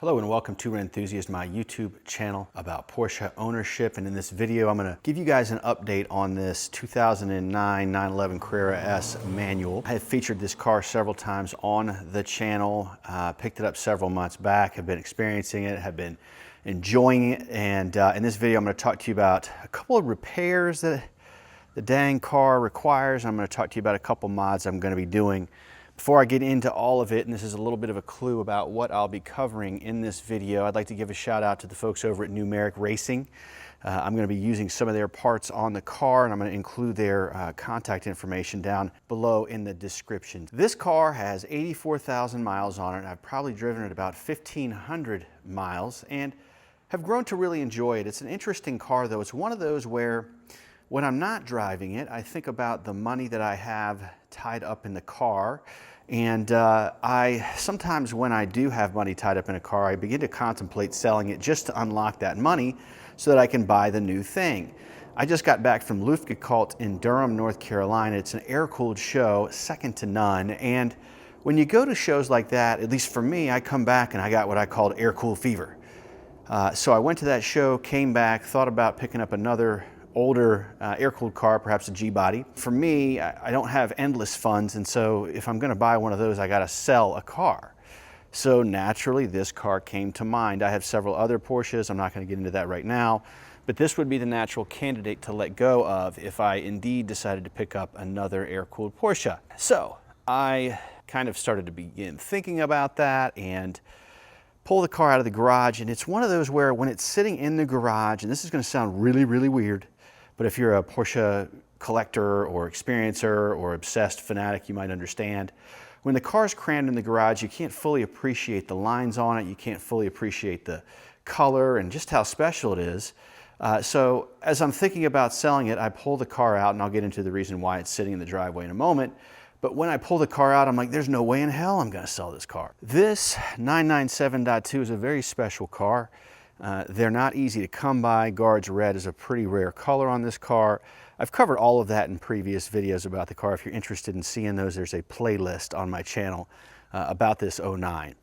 Hello and welcome to Rennthusiast, my YouTube channel about Porsche ownership. And in this video, I'm going to give you guys an update on this 2009 911 Carrera S manual. I have featured this car several times on the channel, picked it up several months back, have been experiencing it, have been enjoying it. And in this video, I'm going to talk to you about a couple of repairs that the dang car requires. I'm going to talk to you about a couple mods I'm going to be doing. Before I get into all of it, and this is a little bit of a clue about what I'll be covering in this video, I'd like to give a shout out to the folks over at Numeric Racing. I'm going to be using some of their parts on the car, and I'm going to include their contact information down below in the description. This car has 84,000 miles on it. I've probably driven it about 1,500 miles and have grown to really enjoy it. It's an interesting car, though. It's one of those where when I'm not driving it, I think about the money that I have tied up in the car. And I sometimes, when I do have money tied up in a car, I begin to contemplate selling it just to unlock that money so that I can buy the new thing. I just got back from Luftgekühlt in Durham, North Carolina. It's an air-cooled show, second to none. And when you go to shows like that, at least for me, I come back and I got what I called air-cool fever. So I went to that show, came back, thought about picking up another older air-cooled car, perhaps a G-body. For me, I don't have endless funds, and so if I'm going to buy one of those, I got to sell a car. So naturally, this car came to mind. I have several other Porsches. I'm not going to get into that right now, but this would be the natural candidate to let go of if I indeed decided to pick up another air-cooled Porsche. So I kind of started to begin thinking about that and pull the car out of the garage, and it's one of those where when it's sitting in the garage, and this is going to sound really, really weird, but if you're a Porsche collector or experiencer or obsessed fanatic, you might understand. When the car's crammed in the garage, you can't fully appreciate the lines on it. You can't fully appreciate the color and just how special it is. So as I'm thinking about selling it, I pull the car out, and I'll get into the reason why it's sitting in the driveway in a moment. But when I pull the car out, I'm like, there's no way in hell I'm going to sell this car. This 997.2 is a very special car. They're not easy to come by. Guards red is a pretty rare color on this car. I've covered all of that in previous videos about the car. If you're interested in seeing those, there's a playlist on my channel about this 09.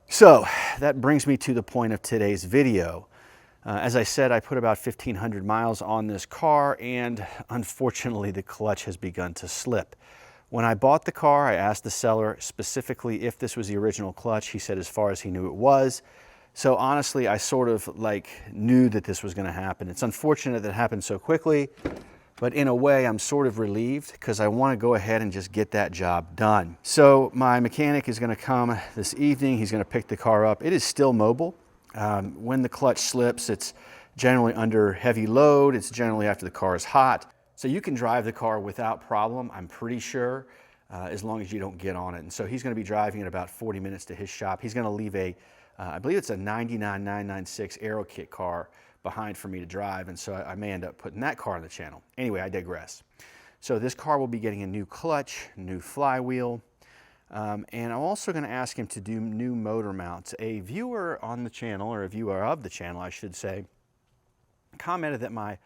So that brings me to the point of today's video. As I said, I put about 1,500 miles on this car, and unfortunately the clutch has begun to slip. When I bought the car, I asked the seller specifically if this was the original clutch. He said as far as he knew it was. So honestly, I sort of knew that this was going to happen. It's unfortunate that it happened so quickly, but in a way I'm sort of relieved because I want to go ahead and just get that job done. So my mechanic is going to come this evening. He's going to pick the car up. It is still mobile. When the clutch slips, it's generally under heavy load. It's generally after the car is hot. So you can drive the car without problem, I'm pretty sure, as long as you don't get on it. And so he's going to be driving it about 40 minutes to his shop. He's going to leave a I believe it's a 99996 Aero Kit car behind for me to drive, and so I may end up putting that car on the channel. Anyway, I digress. So this car will be getting a new clutch, new flywheel, and I'm also going to ask him to do new motor mounts. A viewer on the channel, or a viewer of the channel, I should say, commented that my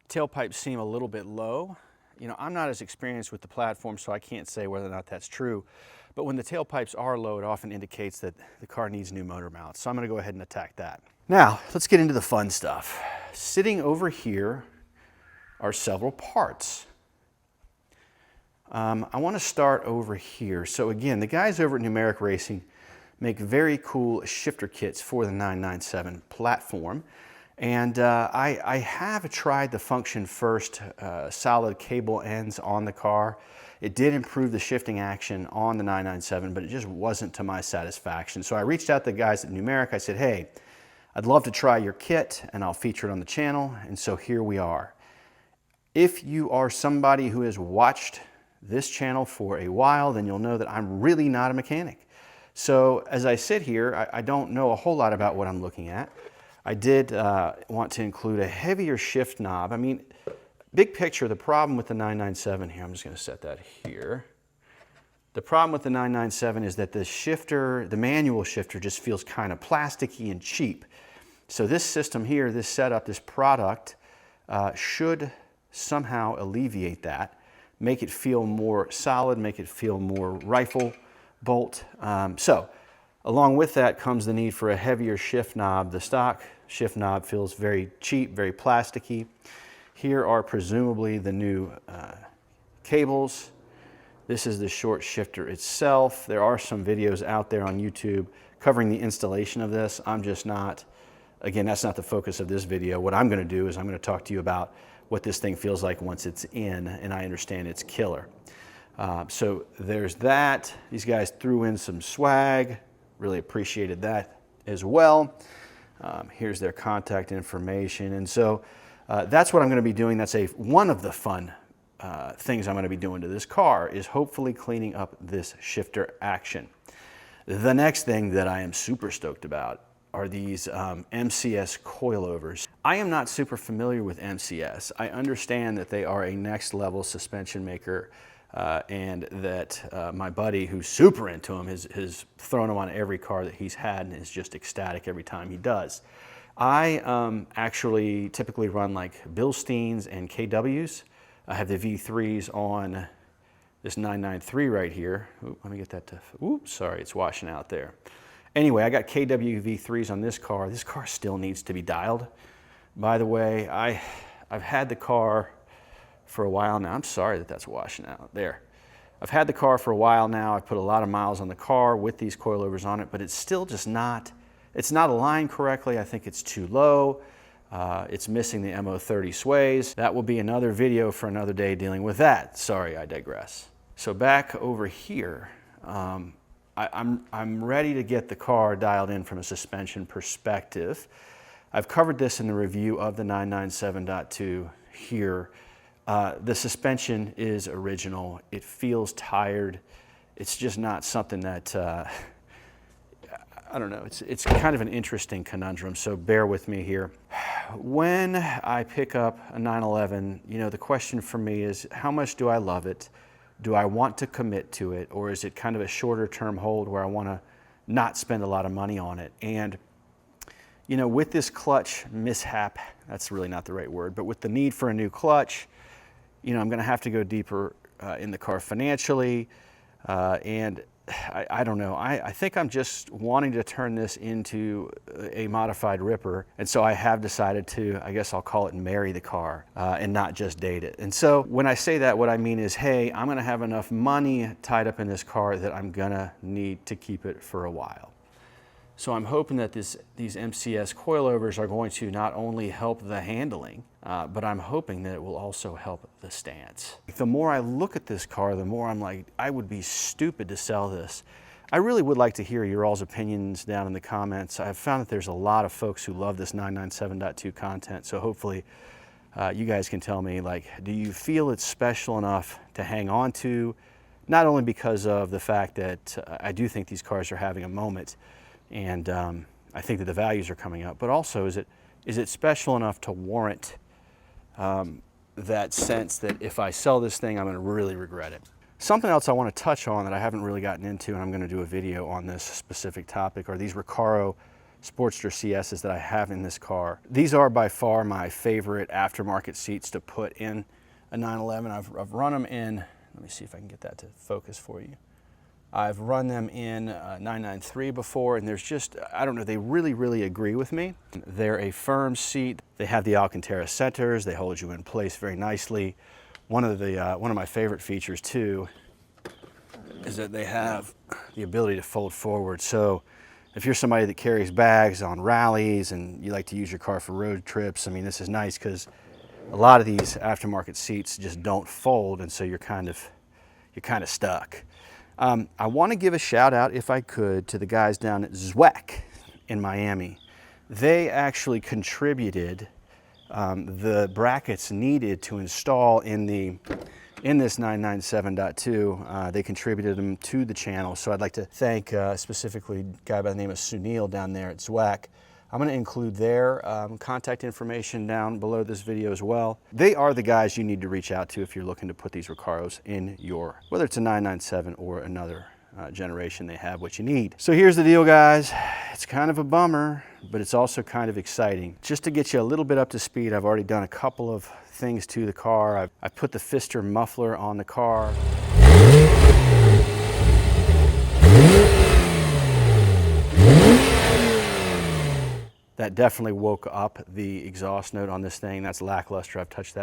tailpipes seem a little bit low. You know, I'm not as experienced with the platform, so I can't say whether or not that's true. But when the tailpipes are low, it often indicates that the car needs new motor mounts. So I'm going to go ahead and attack that. Now, let's get into the fun stuff. Sitting over here are several parts. I want to start over here. So again, the guys over at Numeric Racing make very cool shifter kits for the 997 platform. And I have tried the function first solid cable ends on the car. It did improve the shifting action on the 997, but it just wasn't to my satisfaction. So I reached out to the guys at Numeric. I said, hey, I'd love to try your kit, and I'll feature it on the channel. And so here we are. If you are somebody who has watched this channel for a while, then you'll know that I'm really not a mechanic. So as I sit here, I don't know a whole lot about what I'm looking at. I did want to include a heavier shift knob. I mean, big picture, the problem with the 997 here, I'm just going to set that here. The problem with the 997 is that the shifter, the manual shifter, just feels kind of plasticky and cheap. So this system here, this setup, this product should somehow alleviate that, make it feel more solid, make it feel more rifle bolt. So Along with that comes the need for a heavier shift knob. The stock shift knob feels very cheap, very plasticky. Here are presumably the new cables. This is the short shifter itself. There are some videos out there on YouTube covering the installation of this. I'm just not, again, that's not the focus of this video. What I'm gonna do is I'm gonna talk to you about what this thing feels like once it's in, and I understand it's killer. So there's that. These guys threw in some swag. Really appreciated that as well. Here's their contact information. And so that's what I'm going to be doing. That's one of the fun things I'm going to be doing to this car, is hopefully cleaning up this shifter action. The next thing that I am super stoked about are these MCS coilovers. I am not super familiar with MCS. I understand that they are a next level suspension maker, and that my buddy, who's super into them, has thrown them on every car that he's had and is just ecstatic every time he does. I actually typically run like Bilsteins and KWs. I have the V3s on this 993 right here. Ooh, let me get that to, oops, sorry, it's washing out there. Anyway, I got KW V3s on this car. This car still needs to be dialed. By the way, I've had the car for a while now. I'm sorry that that's washing out there. I've had the car for a while now. I've put a lot of miles on the car with these coilovers on it, but it's still just not, it's not aligned correctly. I think it's too low. It's missing the MO30 sways. That will be another video for another day dealing with that. Sorry, I digress. So back over here, I'm ready to get the car dialed in from a suspension perspective. I've covered this in the review of the 997.2 here. The suspension is original. It feels tired. It's just not something that, I don't know, it's kind of an interesting conundrum, so bear with me here. When I pick up a 911, you know, the question for me is, how much do I love it? Do I want to commit to it? Or is it kind of a shorter term hold where I want to not spend a lot of money on it? And, you know, with this clutch mishap, that's really not the right word, but with the need for a new clutch, you know, I'm going to have to go deeper in the car financially, and I don't know. I think I'm just wanting to turn this into a modified Ripper, and so I have decided to, I guess I'll call it, marry the car and not just date it. And so when I say that, what I mean is, hey, I'm going to have enough money tied up in this car that I'm going to need to keep it for a while. So I'm hoping that these MCS coilovers are going to not only help the handling, but I'm hoping that it will also help the stance. The more I look at this car, the more I'm like, I would be stupid to sell this. I really would like to hear your all's opinions down in the comments. I've found that there's a lot of folks who love this 997.2 content, so hopefully you guys can tell me, like, do you feel it's special enough to hang on to? Not only because of the fact that I do think these cars are having a moment, and I think that the values are coming up, but also is it special enough to warrant that sense that if I sell this thing, I'm going to really regret it. Something else I want to touch on that I haven't really gotten into, and I'm going to do a video on this specific topic, are these Recaro Sportster CSs that I have in this car. These are by far my favorite aftermarket seats to put in a 911. I've run them in, let me see if I can get that to focus for you. I've run them in 993 before, and there's just, I don't know, they really agree with me. They're a firm seat. They have the Alcantara centers. They hold you in place very nicely. One of my favorite features too is that they have the ability to fold forward. So if you're somebody that carries bags on rallies and you like to use your car for road trips, I mean, this is nice because a lot of these aftermarket seats just don't fold, and so you're kind of stuck. I want to give a shout out, if I could, to the guys down at Zweck in Miami. They actually contributed the brackets needed to install in this 997.2. They contributed them to the channel, so I'd like to thank specifically a guy by the name of Sunil down there at Zweck. I'm going to include their contact information down below this video as well. They are the guys you need to reach out to if you're looking to put these Recaros in your, whether it's a 997 or another generation, they have what you need. So here's the deal, guys. It's kind of a bummer, but it's also kind of exciting. Just to get you a little bit up to speed, I've already done a couple of things to the car. I've put the Pfister muffler on the car. That definitely woke up the exhaust note on this thing. That's lackluster. I've touched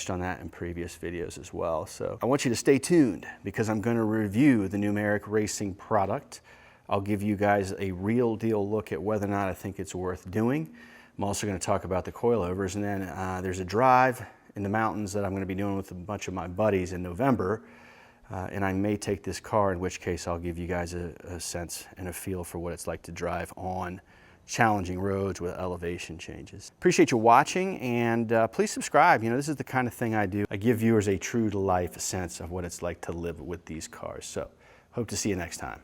on that in previous videos as well. So I want you to stay tuned because I'm going to review the Numeric Racing product. I'll give you guys a real deal look at whether or not I think it's worth doing. I'm also going to talk about the coilovers, and then there's a drive in the mountains that I'm going to be doing with a bunch of my buddies in November. And I may take this car, in which case I'll give you guys a sense and a feel for what it's like to drive on challenging roads with elevation changes. Appreciate you watching, and please subscribe. You know, this is the kind of thing I do. I give viewers a true to life sense of what it's like to live with these cars. So hope to see you next time.